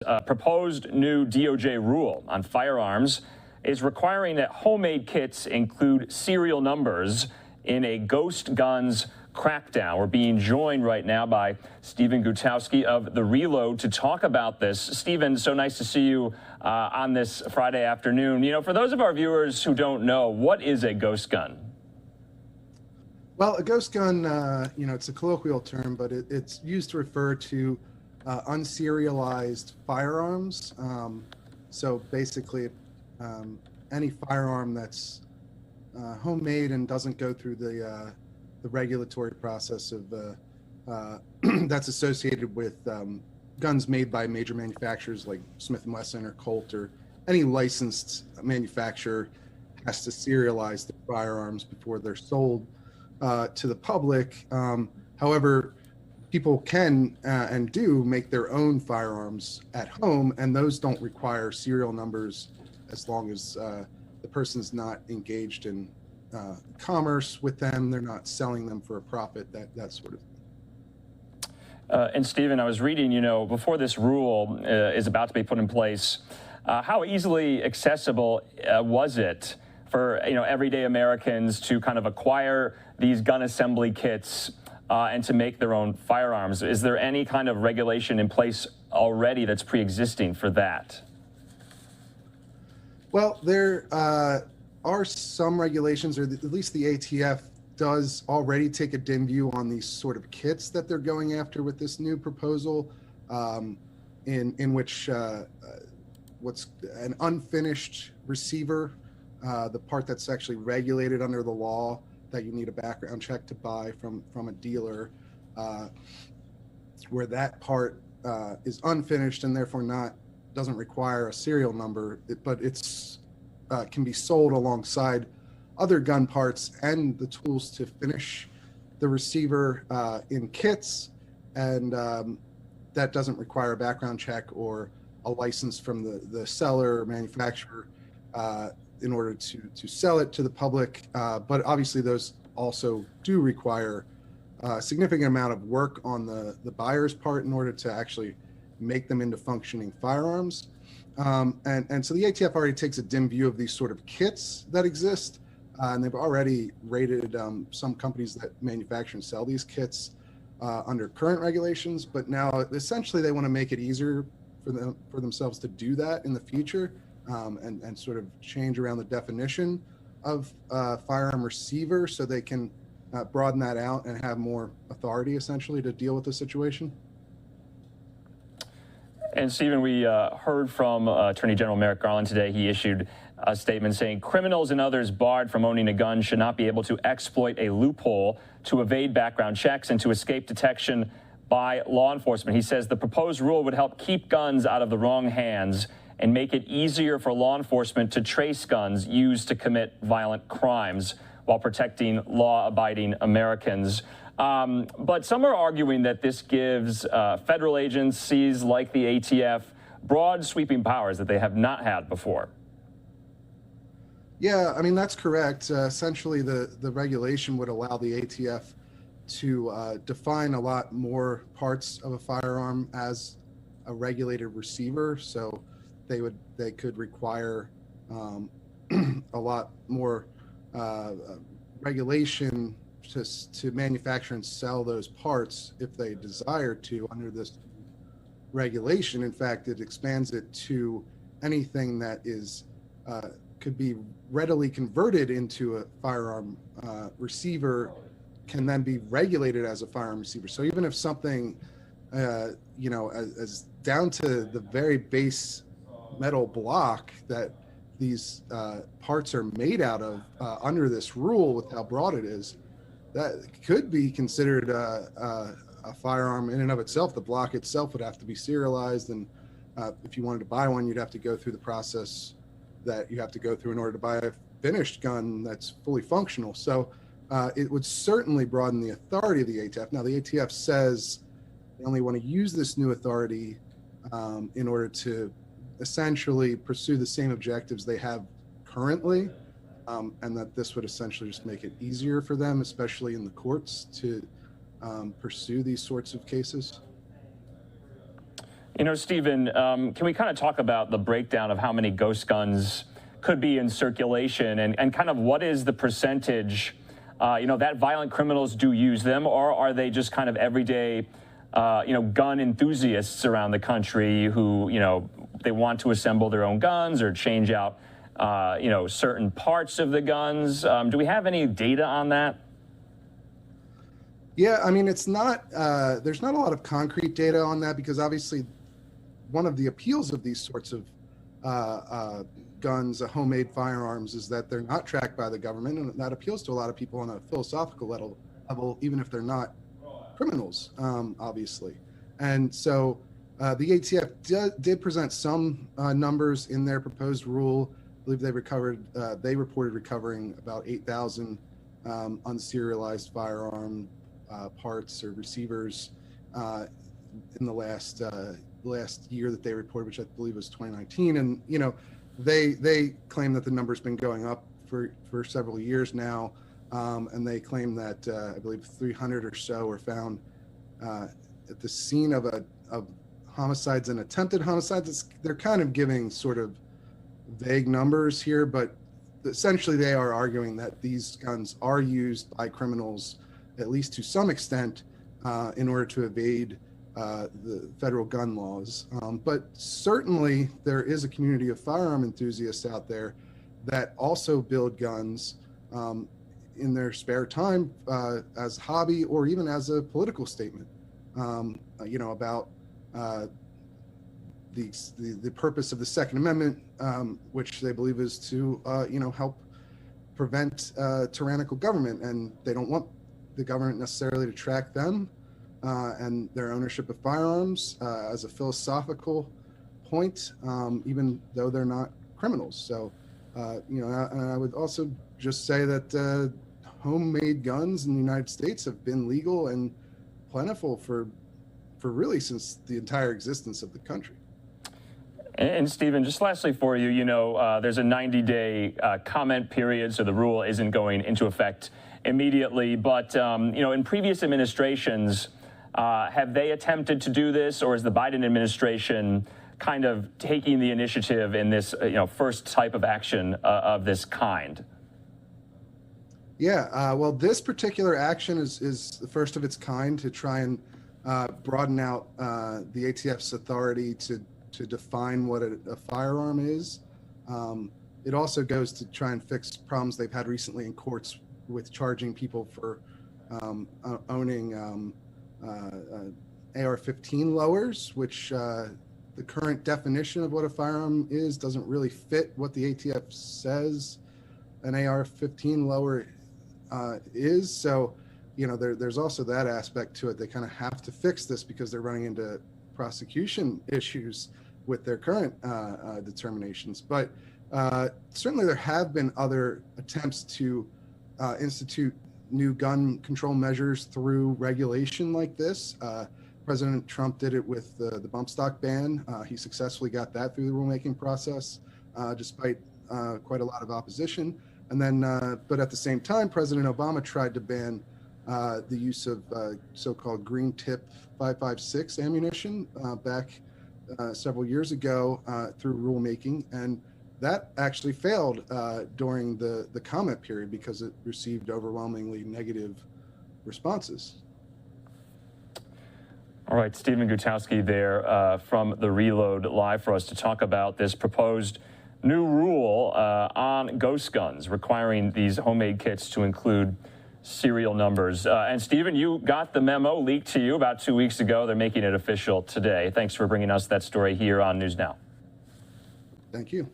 A proposed new DOJ rule on firearms is requiring that homemade kits include serial numbers in a ghost guns crackdown. We're being joined right now by Stephen Gutowski of The Reload to talk about this. Stephen, so nice to see you on this Friday afternoon. You know, for those of our viewers who don't know, what is a ghost gun? Well, a ghost gun, it's a colloquial term, but it's used to refer to unserialized firearms. So basically, any firearm that's homemade and doesn't go through the regulatory process of that's associated with guns made by major manufacturers like Smith & Wesson or Colt, or any licensed manufacturer has to serialize the firearms before they're sold to the public. However, people can and do make their own firearms at home, and those don't require serial numbers as long as the person's not engaged in commerce with them. They're not selling them for a profit, that sort of thing. And Stephen, I was reading, before this rule is about to be put in place, how easily accessible was it for everyday Americans to kind of acquire these gun assembly kits and to make their own firearms? Is there any kind of regulation in place already that's pre-existing for that? Well, there are some regulations, or at least the ATF does already take a dim view on these sort of kits that they're going after with this new proposal, in which what's an unfinished receiver, the part that's actually regulated under the law, that you need a background check to buy from a dealer, where that part is unfinished and therefore doesn't require a serial number, but it's can be sold alongside other gun parts and the tools to finish the receiver in kits, and that doesn't require a background check or a license from the seller or manufacturer in order to sell it to the public. But obviously those also do require a significant amount of work on the buyer's part in order to actually make them into functioning firearms. And so the ATF already takes a dim view of these sort of kits that exist, and they've already rated some companies that manufacture and sell these kits under current regulations, but now essentially they want to make it easier for themselves to do that in the future. And sort of change around the definition of firearm receiver so they can broaden that out and have more authority essentially to deal with the situation. And Stephen, we heard from Attorney General Merrick Garland today. He issued a statement saying criminals and others barred from owning a gun should not be able to exploit a loophole to evade background checks and to escape detection by law enforcement. He says the proposed rule would help keep guns out of the wrong hands and make it easier for law enforcement to trace guns used to commit violent crimes while protecting law-abiding Americans. But some are arguing that this gives federal agencies like the ATF broad sweeping powers that they have not had before. Yeah, I mean, that's correct. Essentially, the regulation would allow the ATF to define a lot more parts of a firearm as a regulated receiver. So they could require a lot more regulation to manufacture and sell those parts if they desire to under this regulation. In fact, it expands it to anything that is could be readily converted into a firearm receiver can then be regulated as a firearm receiver. So even if something, as down to the very base metal block that these parts are made out of under this rule, with how broad it is, that could be considered a firearm in and of itself. The block itself would have to be serialized, and if you wanted to buy one, you'd have to go through the process that you have to go through in order to buy a finished gun that's fully functional. So it would certainly broaden the authority of the ATF. Now, the ATF says they only want to use this new authority in order to essentially pursue the same objectives they have currently, and that this would essentially just make it easier for them, especially in the courts, to pursue these sorts of cases. You know, Stephen, can we kind of talk about the breakdown of how many ghost guns could be in circulation and kind of what is the percentage, that violent criminals do use them, or are they just kind of everyday, gun enthusiasts around the country who, they want to assemble their own guns or change out, certain parts of the guns? Do we have any data on that? Yeah, I mean, it's not, there's not a lot of concrete data on that because obviously one of the appeals of these sorts of guns, homemade firearms, is that they're not tracked by the government, and that appeals to a lot of people on a philosophical level, even if they're not criminals, obviously. And so the ATF did present some numbers in their proposed rule. I believe they reported recovering about 8,000 unserialized firearm parts or receivers in the last year that they reported, which I believe was 2019. And they claim that the number's been going up for several years now, and they claim that I believe 300 or so were found at the scene of homicides and attempted homicides. They're kind of giving sort of vague numbers here, but essentially they are arguing that these guns are used by criminals, at least to some extent, in order to evade the federal gun laws. But certainly there is a community of firearm enthusiasts out there that also build guns in their spare time as a hobby or even as a political statement, about the purpose of the Second Amendment, which they believe is to, help prevent tyrannical government. And they don't want the government necessarily to track them and their ownership of firearms as a philosophical point, even though they're not criminals. So, and I would also just say that homemade guns in the United States have been legal and plentiful for really since the entire existence of the country. And Stephen, just lastly for you, there's a 90-day comment period, so the rule isn't going into effect immediately. But, in previous administrations, have they attempted to do this, or is the Biden administration kind of taking the initiative in this, first type of action of this kind? Yeah, well, this particular action is the first of its kind to try and broaden out the ATF's authority to define what a firearm is. It also goes to try and fix problems they've had recently in courts with charging people for owning AR-15 lowers, which the current definition of what a firearm is doesn't really fit what the ATF says an AR-15 lower is. So, there's also that aspect to it. They kind of have to fix this because they're running into prosecution issues with their current determinations. But certainly there have been other attempts to institute new gun control measures through regulation like this. President Trump did it with the bump stock ban. He successfully got that through the rulemaking process, despite quite a lot of opposition. And then, but at the same time, President Obama tried to ban the use of so-called green tip 5.56 ammunition back several years ago through rulemaking, and that actually failed during the comment period because it received overwhelmingly negative responses. All right, Stephen Gutowski there from The Reload live for us to talk about this proposed new rule on ghost guns requiring these homemade kits to include serial numbers. And Stephen, you got the memo leaked to you about 2 weeks ago. They're making it official today. Thanks for bringing us that story here on NewsNow. Thank you.